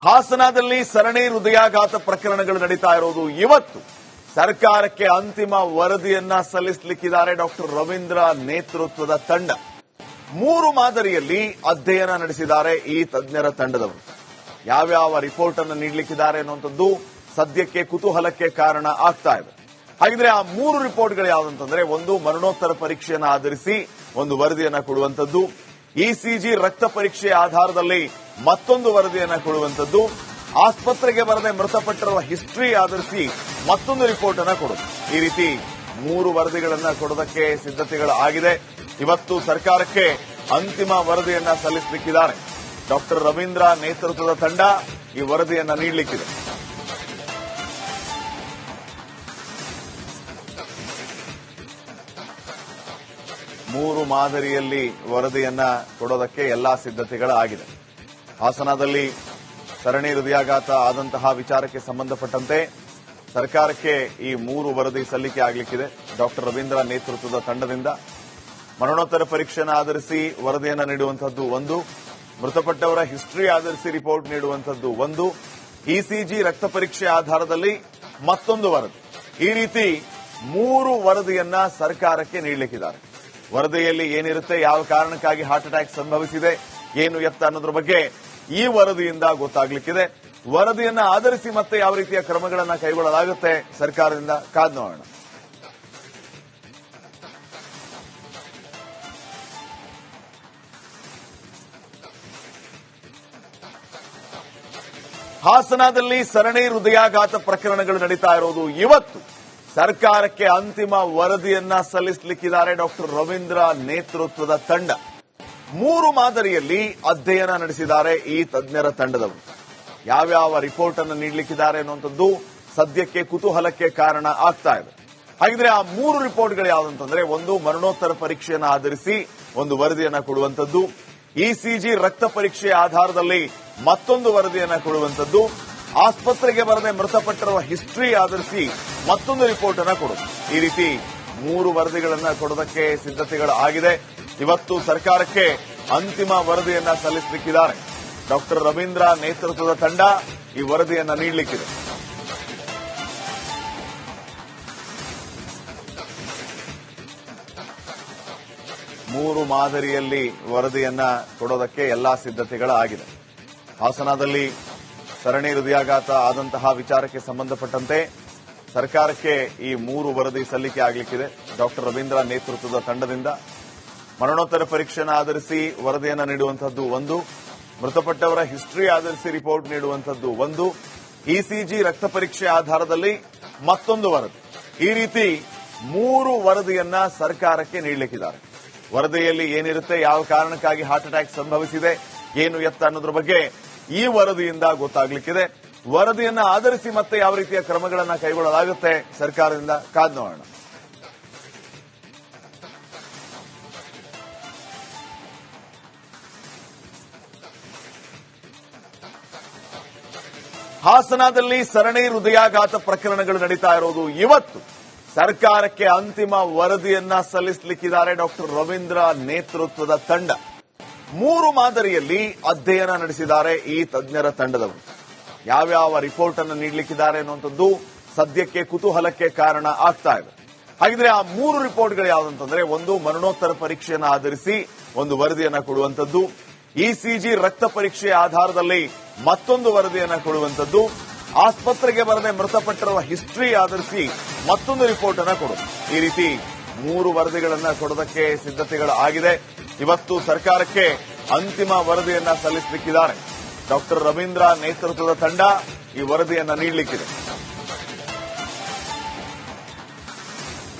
ಹಾಸನದಲ್ಲಿ ಸರಣಿ ಹೃದಯಾಘಾತ ಪ್ರಕರಣಗಳು ನಡೀತಾ ಇರೋದು ಇವತ್ತು ಸರ್ಕಾರಕ್ಕೆ ಅಂತಿಮ ವರದಿಯನ್ನ ಸಲ್ಲಿಸಲಿಕ್ಕಿದ್ದಾರೆ ಡಾಕ್ಟರ್ ರವೀಂದ್ರ ನೇತೃತ್ವದ ತಂಡ. 3 ಮಾದರಿಯಲ್ಲಿ ಅಧ್ಯಯನ ನಡೆಸಿದ್ದಾರೆ ಈ ತಜ್ಞರ ತಂಡದವರು. ಯಾವ್ಯಾವ ರಿಪೋರ್ಟ್ ಅನ್ನು ನೀಡಲಿಕ್ಕಿದ್ದಾರೆ ಅನ್ನುವಂಥದ್ದು ಸದ್ಯಕ್ಕೆ ಕುತೂಹಲಕ್ಕೆ ಕಾರಣ ಆಗ್ತಾ ಇದೆ. ಹಾಗಿದ್ರೆ ಆ 3 ರಿಪೋರ್ಟ್ಗಳು ಯಾವುದಂತಂದ್ರೆ, ಒಂದು ಮರಣೋತ್ತರ ಪರೀಕ್ಷೆಯನ್ನು ಆಧರಿಸಿ ಒಂದು ವರದಿಯನ್ನ ಕೊಡುವಂತದ್ದು, ಇಸಿಜಿ ರಕ್ತ ಪರೀಕ್ಷೆ ಆಧಾರದಲ್ಲಿ ಮತ್ತೊಂದು ವರದಿಯನ್ನ ಕೊಡುವಂತದ್ದು, ಆಸ್ಪತ್ರೆಗೆ ಬರದೆ ಮೃತಪಟ್ಟಿರುವ ಹಿಸ್ಟರಿ ಆಧರಿಸಿ ಮತ್ತೊಂದು ರಿಪೋರ್ಟ್ ಅನ್ನ ಕೊಡುವುದು. ಈ ರೀತಿ 3 ವರದಿಗಳನ್ನ ಕೊಡೋದಕ್ಕೆ ಸಿದ್ಧತೆಗಳು ಆಗಿದೆ. ಇವತ್ತು ಸರ್ಕಾರಕ್ಕೆ ಅಂತಿಮ ವರದಿಯನ್ನ ಸಲ್ಲಿಸಲಿಕ್ಕಿದ್ದಾರೆ. ಡಾಕ್ಟರ್ ರವೀಂದ್ರ ನೇತೃತ್ವದ ತಂಡ ಈ ವರದಿಯನ್ನ ನೀಡಲಿಕ್ಕಿದೆ. ಮೂರು ಮಾದರಿಯಲ್ಲಿ ವರದಿಯನ್ನ ಕೊಡೋದಕ್ಕೆ ಎಲ್ಲಾ ಸಿದ್ಧತೆಗಳಾಗಿದೆ. ಹಾಸನದಲ್ಲಿ ಸರಣಿ ಹೃದಯಾಘಾತ ಆದಂತಹ ವಿಚಾರಕ್ಕೆ ಸಂಬಂಧಪಟ್ಟಂತೆ ಸರ್ಕಾರಕ್ಕೆ ಈ 3 ವರದಿ ಸಲ್ಲಿಕೆ ಆಗಲಿಕ್ಕಿದೆ. ಡಾಕ್ಟರ್ ರವೀಂದ್ರ ನೇತೃತ್ವದ ತಂಡದಿಂದ ಮರಣೋತ್ತರ ಪರೀಕ್ಷೆಯನ್ನು ಆಧರಿಸಿ ವರದಿಯನ್ನು ನೀಡುವಂತದ್ದು ಒಂದು, ಮೃತಪಟ್ಟವರ ಹಿಸ್ಟರಿ ಆಧರಿಸಿ ರಿಪೋರ್ಟ್ ನೀಡುವಂತದ್ದು ಒಂದು, ಇಸಿಜಿ ರಕ್ತ ಪರೀಕ್ಷೆ ಆಧಾರದಲ್ಲಿ ಮತ್ತೊಂದು ವರದಿ. ಈ ರೀತಿ 3 ವರದಿಯನ್ನ ಸರ್ಕಾರಕ್ಕೆ ನೀಡಲಿಕ್ಕಿದ್ದಾರೆ. ವರದಿಯಲ್ಲಿ ಏನಿರುತ್ತೆ, ಯಾವ ಕಾರಣಕ್ಕಾಗಿ ಹಾರ್ಟ್ ಅಟ್ಯಾಕ್ ಸಂಭವಿಸಿದೆ, ಏನು ಎತ್ತ ಅನ್ನೋದ್ರ ಬಗ್ಗೆ ಈ ವರದಿಯಿಂದ ಗೊತ್ತಾಗಲಿಕ್ಕಿದೆ. ವರದಿಯನ್ನ ಆಧರಿಸಿ ಮತ್ತೆ ಯಾವ ರೀತಿಯ ಕ್ರಮಗಳನ್ನು ಕೈಗೊಳ್ಳಲಾಗುತ್ತೆ ಸರ್ಕಾರದಿಂದ ಕಾದು ನೋಡೋಣ. ಹಾಸನದಲ್ಲಿ ಸರಣಿ ಹೃದಯಾಘಾತ ಪ್ರಕರಣಗಳು ನಡೀತಾ ಇರೋದು ಇವತ್ತು ಸರ್ಕಾರಕ್ಕೆ ಅಂತಿಮ ವರದಿಯನ್ನ ಸಲ್ಲಿಸಲಿಕ್ಕಿದ್ದಾರೆ ಡಾಕ್ಟರ್ ರವೀಂದ್ರ ನೇತೃತ್ವದ ತಂಡ. 3 ಮಾದರಿಯಲ್ಲಿ ಅಧ್ಯಯನ ನಡೆಸಿದ್ದಾರೆ ಈ ತಜ್ಞರ ತಂಡದವರು. ಯಾವ್ಯಾವ ರಿಪೋರ್ಟ್ ಅನ್ನು ನೀಡಲಿಕ್ಕಿದ್ದಾರೆ ಅನ್ನುವಂಥದ್ದು ಸದ್ಯಕ್ಕೆ ಕುತೂಹಲಕ್ಕೆ ಕಾರಣ ಆಗ್ತಾ ಇದೆ. ಹಾಗಿದ್ರೆ ಆ 3 ರಿಪೋರ್ಟ್ಗಳು ಯಾವುದಂತಂದ್ರೆ, ಒಂದು ಮರಣೋತ್ತರ ಪರೀಕ್ಷೆಯನ್ನು ಆಧರಿಸಿ ಒಂದು ವರದಿಯನ್ನ ಕೊಡುವಂತದ್ದು, ಇಸಿಜಿ ರಕ್ತ ಪರೀಕ್ಷೆ ಆಧಾರದಲ್ಲಿ ಮತ್ತೊಂದು ವರದಿಯನ್ನ ಕೊಡುವಂತದ್ದು, ಆಸ್ಪತ್ರೆಗೆ ಬರದೆ ಮೃತಪಟ್ಟಿರುವ ಹಿಸ್ಟರಿ ಆಧರಿಸಿ ಮತ್ತೊಂದು ರಿಪೋರ್ಟ್ ಅನ್ನ ಕೊಡುವುದು. ಈ ರೀತಿ 3 ವರದಿಗಳನ್ನ ಕೊಡೋದಕ್ಕೆ ಸಿದ್ಧತೆಗಳು ಆಗಿದೆ. ಇವತ್ತು ಸರ್ಕಾರಕ್ಕೆ ಅಂತಿಮ ವರದಿಯನ್ನ ಸಲ್ಲಿಸಲಿಕ್ಕಿದ್ದಾರೆ. ಡಾಕ್ಟರ್ ರವೀಂದ್ರ ನೇತೃತ್ವದ ತಂಡ ಈ ವರದಿಯನ್ನ ನೀಡಲಿಕ್ಕಿದೆ. ಮೂರು ಮಾದರಿಯಲ್ಲಿ ವರದಿಯನ್ನ ಕೊಡೋದಕ್ಕೆ ಎಲ್ಲಾ ಸಿದ್ಧತೆಗಳಾಗಿದೆ. ಹಾಸನದಲ್ಲಿ ಸರಣಿ ಹೃದಯಾಘಾತ ಆದಂತಹ ವಿಚಾರಕ್ಕೆ ಸಂಬಂಧಪಟ್ಟಂತೆ ಸರ್ಕಾರಕ್ಕೆ ಈ 3 ವರದಿ ಸಲ್ಲಿಕೆ ಆಗಲಿಕ್ಕಿದೆ. ಡಾಕ್ಟರ್ ರವೀಂದ್ರ ನೇತೃತ್ವದ ತಂಡದಿಂದ ಮರಣೋತ್ತರ ಪರೀಕ್ಷೆಯನ್ನು ಆಧರಿಸಿ ವರದಿಯನ್ನು ನೀಡುವಂತದ್ದು ಒಂದು, ಮೃತಪಟ್ಟವರ ಹಿಸ್ಟರಿ ಆಧರಿಸಿ ರಿಪೋರ್ಟ್ ನೀಡುವಂತದ್ದು ಒಂದು, ಇಸಿಜಿ ರಕ್ತ ಪರೀಕ್ಷೆ ಆಧಾರದಲ್ಲಿ ಮತ್ತೊಂದು ವರದಿ. ಈ ರೀತಿ 3 ವರದಿಯನ್ನ ಸರ್ಕಾರಕ್ಕೆ ನೀಡಲಿಕ್ಕಿದ್ದಾರೆ. ವರದಿಯಲ್ಲಿ ಏನಿರುತ್ತೆ, ಯಾವ ಕಾರಣಕ್ಕಾಗಿ ಹಾರ್ಟ್ ಅಟ್ಯಾಕ್ ಸಂಭವಿಸಿದೆ, ಏನು ಎತ್ತ ಅನ್ನೋದ್ರ ಬಗ್ಗೆ ಈ ವರದಿಯಿಂದ ಗೊತ್ತಾಗಲಿಕ್ಕಿದೆ. ವರದಿಯನ್ನ ಆಧರಿಸಿ ಮತ್ತೆ ಯಾವ ರೀತಿಯ ಕ್ರಮಗಳನ್ನು ಕೈಗೊಳ್ಳಲಾಗುತ್ತೆ ಸರ್ಕಾರದಿಂದ ಕಾದು ನೋಡೋಣ. ಹಾಸನದಲ್ಲಿ ಸರಣಿ ಹೃದಯಾಘಾತ ಪ್ರಕರಣಗಳು ನಡೀತಾ ಇರೋದು ಇವತ್ತು ಸರ್ಕಾರಕ್ಕೆ ಅಂತಿಮ ವರದಿಯನ್ನ ಸಲ್ಲಿಸಲಿಕ್ಕಿದ್ದಾರೆ ಡಾಕ್ಟರ್ ರವೀಂದ್ರ ನೇತೃತ್ವದ ತಂಡ. 3 ಮಾದರಿಯಲ್ಲಿ ಅಧ್ಯಯನ ನಡೆಸಿದ್ದಾರೆ ಈ ತಜ್ಞರ ತಂಡದವರು. ಯಾವ್ಯಾವ ರಿಪೋರ್ಟ್ ಅನ್ನು ನೀಡಲಿಕ್ಕಿದ್ದಾರೆ ಅನ್ನುವಂಥದ್ದು ಸದ್ಯಕ್ಕೆ ಕುತೂಹಲಕ್ಕೆ ಕಾರಣ ಆಗ್ತಾ ಇದೆ. ಹಾಗಿದ್ರೆ ಆ 3 ರಿಪೋರ್ಟ್ಗಳು ಯಾವುದಂತಂದ್ರೆ, ಒಂದು ಮರಣೋತ್ತರ ಪರೀಕ್ಷೆಯನ್ನು ಆಧರಿಸಿ ಒಂದು ವರದಿಯನ್ನ ಕೊಡುವಂತದ್ದು, ಇಸಿಜಿ ರಕ್ತ ಪರೀಕ್ಷೆ ಆಧಾರದಲ್ಲಿ ಮತ್ತೊಂದು ವರದಿಯನ್ನ ಕೊಡುವಂತದ್ದು, ಆಸ್ಪತ್ರೆಗೆ ಬರದೆ ಮೃತಪಟ್ಟಿರುವ ಹಿಸ್ಟರಿ ಆಧರಿಸಿ ಮತ್ತೊಂದು ರಿಪೋರ್ಟ್ ಅನ್ನ ಕೊಡುವುದು. ಈ ರೀತಿ 3 ವರದಿಗಳನ್ನ ಕೊಡೋದಕ್ಕೆ ಸಿದ್ಧತೆಗಳು ಆಗಿದೆ. ಇವತ್ತು ಸರ್ಕಾರಕ್ಕೆ ಅಂತಿಮ ವರದಿಯನ್ನ ಸಲ್ಲಿಸಲಿಕ್ಕಿದ್ದಾರೆ. ಡಾಕ್ಟರ್ ರವೀಂದ್ರ ನೇತೃತ್ವದ ತಂಡ ಈ ವರದಿಯನ್ನ ನೀಡಲಿಕ್ಕಿದೆ.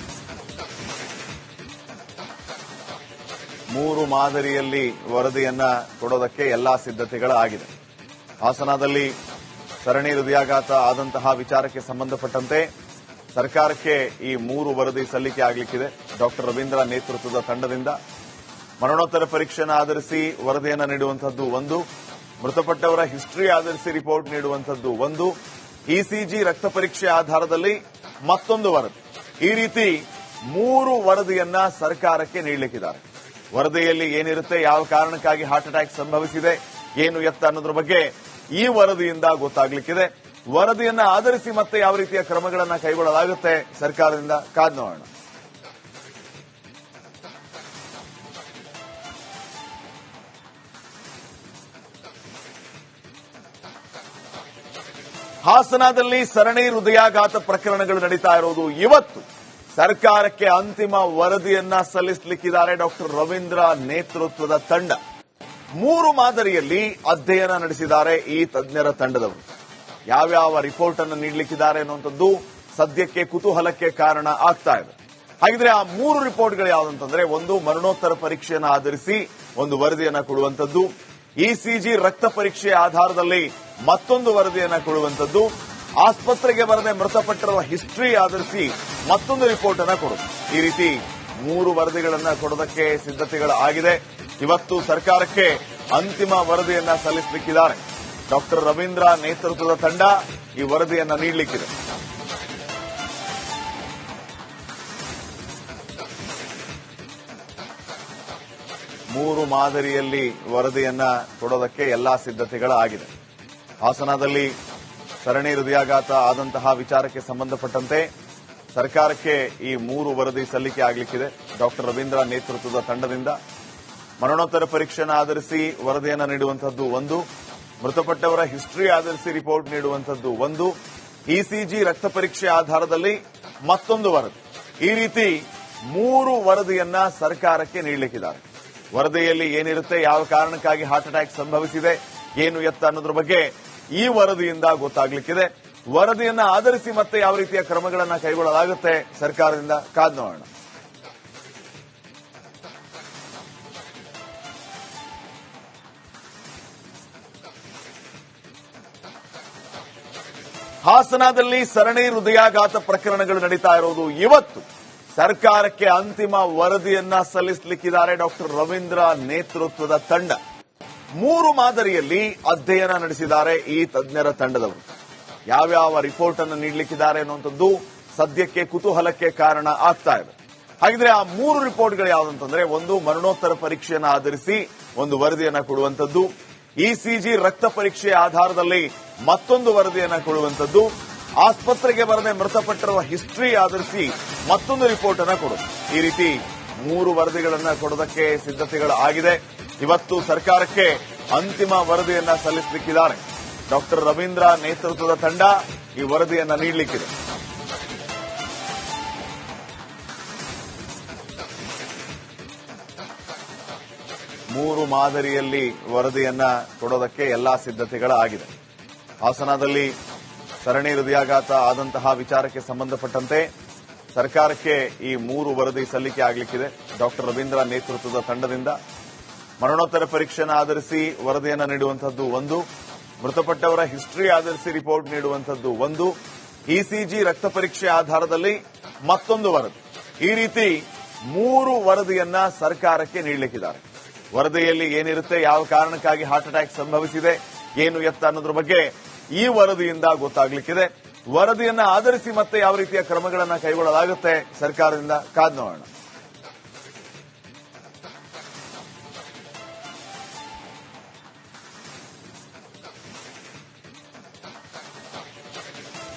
ಮೂರು ಮಾದರಿಯಲ್ಲಿ ವರದಿಯನ್ನ ಕೊಡೋದಕ್ಕೆ ಎಲ್ಲಾ ಸಿದ್ಧತೆಗಳಾಗಿದೆ. ಹಾಸನದಲ್ಲಿ ಸರಣಿ ಹೃದಯಾಘಾತ ಆದಂತಹ ವಿಚಾರಕ್ಕೆ ಸಂಬಂಧಪಟ್ಟಂತೆ ಸರ್ಕಾರಕ್ಕೆ ಈ 3 ವರದಿ ಸಲ್ಲಿಕೆ ಆಗಲಿಕ್ಕಿದೆ. ಡಾಕ್ಟರ್ ರವೀಂದ್ರ ನೇತೃತ್ವದ ತಂಡದಿಂದ ಮರಣೋತ್ತರ ಪರೀಕ್ಷೆಯನ್ನು ಆಧರಿಸಿ ವರದಿಯನ್ನು ನೀಡುವಂತದ್ದು ಒಂದು, ಮೃತಪಟ್ಟವರ ಹಿಸ್ಟರಿ ಆಧರಿಸಿ ರಿಪೋರ್ಟ್ ನೀಡುವಂತದ್ದು ಒಂದು, ಇಸಿಜಿ ರಕ್ತ ಪರೀಕ್ಷೆ ಆಧಾರದಲ್ಲಿ ಮತ್ತೊಂದು ವರದಿ. ಈ ರೀತಿ 3 ವರದಿಯನ್ನ ಸರ್ಕಾರಕ್ಕೆ ನೀಡಲಿಕ್ಕಿದ್ದಾರೆ. ವರದಿಯಲ್ಲಿ ಏನಿರುತ್ತೆ, ಯಾವ ಕಾರಣಕ್ಕಾಗಿ ಹಾರ್ಟ್ ಅಟ್ಯಾಕ್ ಸಂಭವಿಸಿದೆ, ಏನು ಎತ್ತ ಅನ್ನೋದ್ರ ಬಗ್ಗೆ ಈ ವರದಿಯಿಂದ ಗೊತ್ತಾಗ್ಲಿಕ್ಕಿದೆ. ವರದಿಯನ್ನ ಆಧರಿಸಿ ಮತ್ತೆ ಯಾವ ರೀತಿಯ ಕ್ರಮಗಳನ್ನ ಕೈಗೊಳ್ಳಲಾಗುತ್ತೆ ಸರ್ಕಾರದಿಂದ ಕಾದ್ ನೋಡೋಣ. ಹಾಸನದಲ್ಲಿ ಸರಣಿ ಹೃದಯಾಘಾತ ಪ್ರಕರಣಗಳು ನಡೀತಾ ಇರೋದು ಇವತ್ತು ಸರ್ಕಾರಕ್ಕೆ ಅಂತಿಮ ವರದಿಯನ್ನ ಸಲ್ಲಿಸಲಿಕ್ಕಿದ್ದಾರೆ ಡಾಕ್ಟರ್ ರವೀಂದ್ರ ನೇತೃತ್ವದ ತಂಡ. 3 ಮಾದರಿಯಲ್ಲಿ ಅಧ್ಯಯನ ನಡೆಸಿದ್ದಾರೆ ಈ ತಜ್ಞರ ತಂಡದವರು. ಯಾವ್ಯಾವ ರಿಪೋರ್ಟ್ ಅನ್ನು ನೀಡಲಿಕ್ಕಿದ್ದಾರೆ ಅನ್ನುವಂಥದ್ದು ಸದ್ಯಕ್ಕೆ ಕುತೂಹಲಕ್ಕೆ ಕಾರಣ ಆಗ್ತಾ ಇದೆ. ಹಾಗಿದ್ರೆ ಆ 3 ರಿಪೋರ್ಟ್ಗಳು ಯಾವುದಂತಂದ್ರೆ, ಒಂದು ಮರಣೋತ್ತರ ಪರೀಕ್ಷೆಯನ್ನು ಆಧರಿಸಿ ಒಂದು ವರದಿಯನ್ನ ಕೊಡುವಂಥದ್ದು, ಇಸಿಜಿ ರಕ್ತ ಪರೀಕ್ಷೆ ಆಧಾರದಲ್ಲಿ ಮತ್ತೊಂದು ವರದಿಯನ್ನ ಕೊಡುವಂಥದ್ದು, ಆಸ್ಪತ್ರೆಗೆ ಬರದೆ ಮೃತಪಟ್ಟಿರುವ ಹಿಸ್ಟ್ರಿ ಆಧರಿಸಿ ಮತ್ತೊಂದು ರಿಪೋರ್ಟ್ ಅನ್ನ ಕೊಡುವುದು. ಈ ರೀತಿ 3 ವರದಿಗಳನ್ನ ಕೊಡೋದಕ್ಕೆ ಸಿದ್ಧತೆಗಳು ಆಗಿದೆ. ಇವತ್ತು ಸರ್ಕಾರಕ್ಕೆ ಅಂತಿಮ ವರದಿಯನ್ನ ಸಲ್ಲಿಸಲಿಕ್ಕಿದ್ದಾರೆ. ಡಾಕ್ಟರ್ ರವೀಂದ್ರ ನೇತೃತ್ವದ ತಂಡ ಈ ವರದಿಯನ್ನ ನೀಡಲಿಕ್ಕಿದೆ. ಮೂರು ಮಾದರಿಯಲ್ಲಿ ವರದಿಯನ್ನ ಕೊಡೋದಕ್ಕೆ ಎಲ್ಲಾ ಸಿದ್ಧತೆಗಳಾಗಿದೆ. ಹಾಸನದಲ್ಲಿ ಸರಣಿ ಹೃದಯಾಘಾತ ಆದಂತಹ ವಿಚಾರಕ್ಕೆ ಸಂಬಂಧಪಟ್ಟಂತೆ ಸರ್ಕಾರಕ್ಕೆ ಈ 3 ವರದಿ ಸಲ್ಲಿಕೆ ಆಗಲಿಕ್ಕಿದೆ. ಡಾಕ್ಟರ್ ರವೀಂದ್ರ ನೇತೃತ್ವದ ತಂಡದಿಂದ ಮರಣೋತ್ತರ ಪರೀಕ್ಷೆಯನ್ನು ಆಧರಿಸಿ ವರದಿಯನ್ನು ನೀಡುವಂತದ್ದು ಒಂದು, ಮೃತಪಟ್ಟವರ ಹಿಸ್ಟ್ರಿ ಆಧರಿಸಿ ರಿಪೋರ್ಟ್ ನೀಡುವಂತದ್ದು ಒಂದು, ಇಸಿಜಿ ರಕ್ತ ಪರೀಕ್ಷೆ ಆಧಾರದಲ್ಲಿ ಮತ್ತೊಂದು ವರದಿ. ಈ ರೀತಿ 3 ವರದಿಯನ್ನ ಸರ್ಕಾರಕ್ಕೆ ನೀಡಲಿಕ್ಕಿದ್ದಾರೆ. ವರದಿಯಲ್ಲಿ ಏನಿರುತ್ತೆ, ಯಾವ ಕಾರಣಕ್ಕಾಗಿ ಹಾರ್ಟ್ ಅಟ್ಯಾಕ್ ಸಂಭವಿಸಿದೆ, ಏನು ಎತ್ತ ಅನ್ನೋದ್ರ ಬಗ್ಗೆ ಈ ವರದಿಯಿಂದ ಗೊತ್ತಾಗಲಿಕ್ಕಿದೆ. ವರದಿಯನ್ನ ಆಧರಿಸಿ ಮತ್ತೆ ಯಾವ ರೀತಿಯ ಕ್ರಮಗಳನ್ನು ಕೈಗೊಳ್ಳಲಾಗುತ್ತೆ ಸರ್ಕಾರದಿಂದ ಕಾದ್ ನೋಡೋಣ. ಹಾಸನದಲ್ಲಿ ಸರಣಿ ಹೃದಯಾಘಾತ ಪ್ರಕರಣಗಳು ನಡೀತಾ ಇರೋದು ಇವತ್ತು ಸರ್ಕಾರಕ್ಕೆ ಅಂತಿಮ ವರದಿಯನ್ನ ಸಲ್ಲಿಸಲಿಕ್ಕಿದ್ದಾರೆ ಡಾಕ್ಟರ್ ರವೀಂದ್ರ ನೇತೃತ್ವದ ತಂಡ. 3 ಮಾದರಿಯಲ್ಲಿ ಅಧ್ಯಯನ ನಡೆಸಿದ್ದಾರೆ ಈ ತಜ್ಞರ ತಂಡದವರು. ಯಾವ್ಯಾವ ರಿಪೋರ್ಟ್ ಅನ್ನು ನೀಡಲಿಕ್ಕಿದ್ದಾರೆ ಅನ್ನುವಂಥದ್ದು ಸದ್ಯಕ್ಕೆ ಕುತೂಹಲಕ್ಕೆ ಕಾರಣ ಆಗ್ತಾ ಇದೆ. ಹಾಗಿದ್ರೆ ಆ 3 ರಿಪೋರ್ಟ್ಗಳು ಯಾವುದಂತಂದ್ರೆ, ಒಂದು ಮರಣೋತ್ತರ ಪರೀಕ್ಷೆಯನ್ನು ಆಧರಿಸಿ ಒಂದು ವರದಿಯನ್ನ ಕೊಡುವಂತದ್ದು, ಇಸಿಜಿ ರಕ್ತ ಪರೀಕ್ಷೆ ಆಧಾರದಲ್ಲಿ ಮತ್ತೊಂದು ವರದಿಯನ್ನ ಕೊಡುವಂತದ್ದು, ಆಸ್ಪತ್ರೆಗೆ ಬರದೆ ಮೃತಪಟ್ಟಿರುವ ಹಿಸ್ಟ್ರಿ ಆಧರಿಸಿ ಮತ್ತೊಂದು ರಿಪೋರ್ಟ್ ಅನ್ನ ಕೊಡುವುದು. ಈ ರೀತಿ 3 ವರದಿಗಳನ್ನ ಕೊಡೋದಕ್ಕೆ ಸಿದ್ಧತೆಗಳು ಆಗಿದೆ. ಇವತ್ತು ಸರ್ಕಾರಕ್ಕೆ ಅಂತಿಮ ವರದಿಯನ್ನ ಸಲ್ಲಿಸಲಿಕ್ಕಿದ್ದಾರೆ. ಡಾಕ್ಟರ್ ರವೀಂದ್ರ ನೇತೃತ್ವದ ತಂಡ ಈ ವರದಿಯನ್ನ ನೀಡಲಿಕ್ಕಿದೆ. ಮೂರು ಮಾದರಿಯಲ್ಲಿ ವರದಿಯನ್ನ ಕೊಡೋದಕ್ಕೆ ಎಲ್ಲಾ ಸಿದ್ಧತೆಗಳಾಗಿದೆ. ಹಾಸನದಲ್ಲಿ ಸರಣಿ ಹೃದಯಾಘಾತ ಆದಂತಹ ವಿಚಾರಕ್ಕೆ ಸಂಬಂಧಪಟ್ಟಂತೆ ಸರ್ಕಾರಕ್ಕೆ ಈ 3 ವರದಿ ಸಲ್ಲಿಕೆ ಆಗಲಿಕ್ಕಿದೆ. ಡಾಕ್ಟರ್ ರವೀಂದ್ರ ನೇತೃತ್ವದ ತಂಡದಿಂದ ಮರಣೋತ್ತರ ಪರೀಕ್ಷೆಯನ್ನು ಆಧರಿಸಿ ವರದಿಯನ್ನ ನೀಡುವಂತದ್ದು ಒಂದು, ಮೃತಪಟ್ಟವರ ಹಿಸ್ಟ್ರಿ ಆಧರಿಸಿ ರಿಪೋರ್ಟ್ ನೀಡುವಂತದ್ದು ಒಂದು, ಇಸಿಜಿ ರಕ್ತ ಪರೀಕ್ಷೆ ಆಧಾರದಲ್ಲಿ ಮತ್ತೊಂದು ವರದಿ. ಈ ರೀತಿ 3 ವರದಿಯನ್ನ ಸರ್ಕಾರಕ್ಕೆ ನೀಡಲಿಕ್ಕಿದ್ದಾರೆ. ವರದಿಯಲ್ಲಿ ಏನಿರುತ್ತೆ, ಯಾವ ಕಾರಣಕ್ಕಾಗಿ ಹಾರ್ಟ್ ಅಟ್ಯಾಕ್ ಸಂಭವಿಸಿದೆ, ಏನು ಎತ್ತ ಅನ್ನೋದ್ರ ಬಗ್ಗೆ ಈ ವರದಿಯಿಂದ ಗೊತ್ತಾಗಲಿಕ್ಕಿದೆ. ವರದಿಯನ್ನ ಆಧರಿಸಿ ಮತ್ತೆ ಯಾವ ರೀತಿಯ ಕ್ರಮಗಳನ್ನು ಕೈಗೊಳ್ಳಲಾಗುತ್ತೆ ಸರ್ಕಾರದಿಂದ ಕಾದ್ ನೋಡೋಣ.